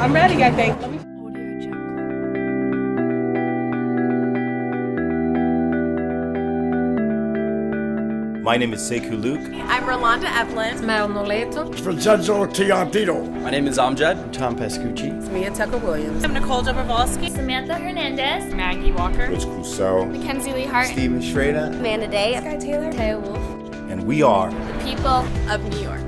I'm ready, I think. Let me... My name is Sekou Luke. I'm Rolanda Evelyn. Mel Noleto. Vincenzo Tiantino. My name is Amjad. Tom Pascucci. Mia Tucker Williams. I'm Nicole Dobrovolsky. Samantha Hernandez. Maggie Walker. Rich Clouseau. Mackenzie Lee Hart. Steven Schrader. Amanda Day. Sky Taylor. Taya Wolf. And we are The people of New York.